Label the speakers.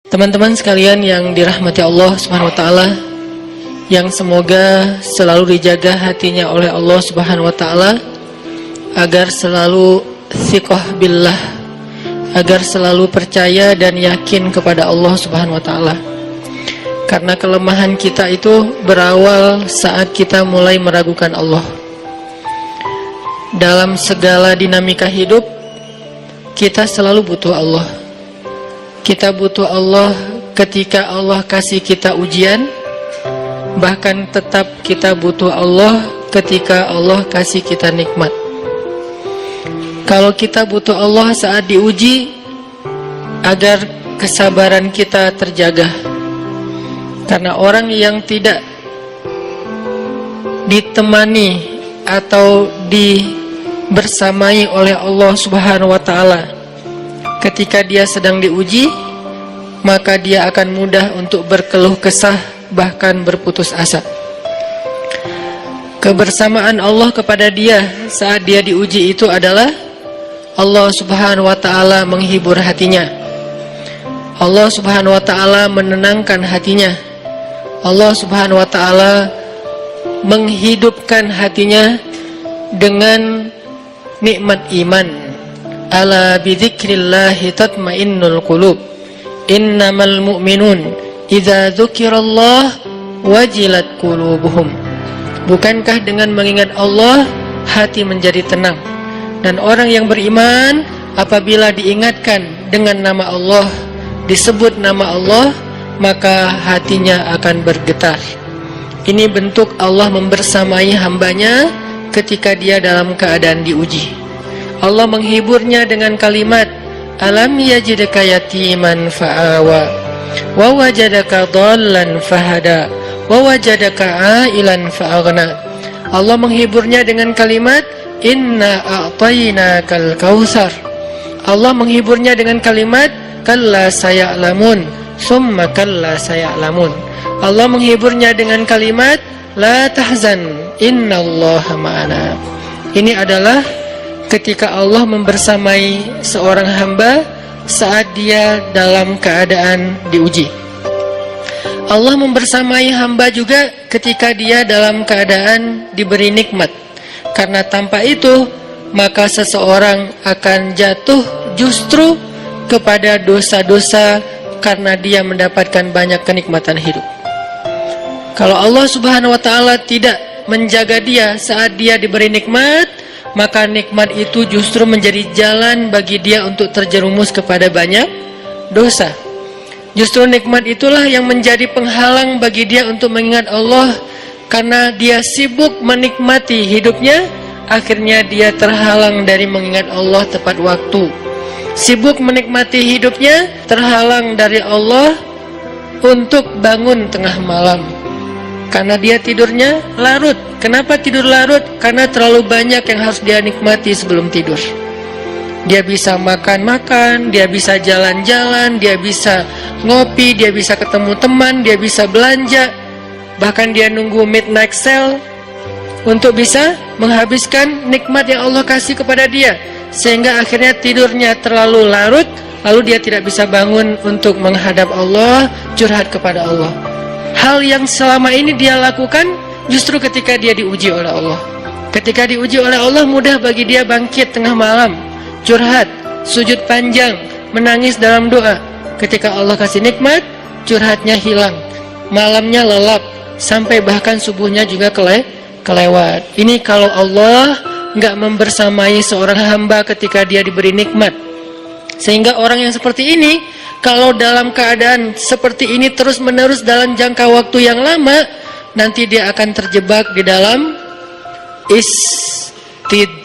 Speaker 1: Teman-teman sekalian yang dirahmati Allah Subhanahu wa taala, yang semoga selalu dijaga hatinya oleh Allah Subhanahu wa taala agar selalu thiqah billah, agar selalu percaya dan yakin kepada Allah Subhanahu wa taala. Karena kelemahan kita itu berawal saat kita mulai meragukan Allah. Dalam segala dinamika hidup, kita selalu butuh Allah. Kita butuh Allah ketika Allah kasih kita ujian. Bahkan tetap kita butuh Allah ketika Allah kasih kita nikmat. Kalau kita butuh Allah saat diuji, agar kesabaran kita terjaga. Karena orang yang tidak ditemani atau dibersamai oleh Allah Subhanahu wa taala ketika dia sedang diuji, maka dia akan mudah untuk berkeluh kesah, bahkan berputus asa. Kebersamaan Allah kepada dia saat dia diuji itu adalah Allah Subhanahu wa taala menghibur hatinya. Allah Subhanahu wa taala menenangkan hatinya. Allah Subhanahu wa taala menghidupkan hatinya dengan nikmat iman. Ala bidzikrillahi tatmainnul qulub. Innamal mu'minun idza dzukirallah wajilat qulubuhum. Bukankah dengan mengingat Allah hati menjadi tenang? Dan orang yang beriman apabila diingatkan dengan nama Allah, disebut nama Allah, maka hatinya akan bergetar. Ini bentuk Allah membersamai hambanya ketika dia dalam keadaan diuji. Allah menghiburnya dengan kalimat, alam yajidka yatiman fa'awa wa wajadaka dhallan fahada wa wajadaka ailan fa'aghna. Allah menghiburnya dengan kalimat, inna a'tainakal kautsar. Allah menghiburnya dengan kalimat, kalla saya'lamun summa kalla saya'lamun. Allah menghiburnya dengan kalimat, la tahzan innallaha ma'ana. Ini adalah ketika Allah membersamai seorang hamba saat dia dalam keadaan diuji. Allah membersamai hamba juga ketika dia dalam keadaan diberi nikmat. Karena tanpa itu, maka seseorang akan jatuh justru kepada dosa-dosa karena dia mendapatkan banyak kenikmatan hidup. Kalau Allah Subhanahu wa taala tidak menjaga dia saat dia diberi nikmat, maka nikmat itu justru menjadi jalan bagi dia untuk terjerumus kepada banyak dosa. Justru nikmat itulah yang menjadi penghalang bagi dia untuk mengingat Allah. Karena dia sibuk menikmati hidupnya, akhirnya dia terhalang dari mengingat Allah tepat waktu. Sibuk menikmati hidupnya, terhalang dari Allah untuk bangun tengah malam. Karena dia tidurnya larut. Kenapa tidur larut? Karena terlalu banyak yang harus dia nikmati sebelum tidur. Dia bisa makan-makan, dia bisa jalan-jalan, dia bisa ngopi, dia bisa ketemu teman, dia bisa belanja. Bahkan dia nunggu midnight sale untuk bisa menghabiskan nikmat yang Allah kasih kepada dia. Sehingga akhirnya tidurnya terlalu larut, lalu dia tidak bisa bangun untuk menghadap Allah, curhat kepada Allah. Hal yang selama ini dia lakukan justru ketika dia diuji oleh Allah. Ketika diuji oleh Allah, mudah bagi dia bangkit tengah malam, curhat, sujud panjang, menangis dalam doa. Ketika Allah kasih nikmat, curhatnya hilang, malamnya lelap, sampai bahkan subuhnya juga kelewat. Ini kalau Allah nggak membersamai seorang hamba ketika dia diberi nikmat. Sehingga orang yang seperti ini, kalau dalam keadaan seperti ini terus-menerus dalam jangka waktu yang lama, nanti dia akan terjebak di dalam istidraj.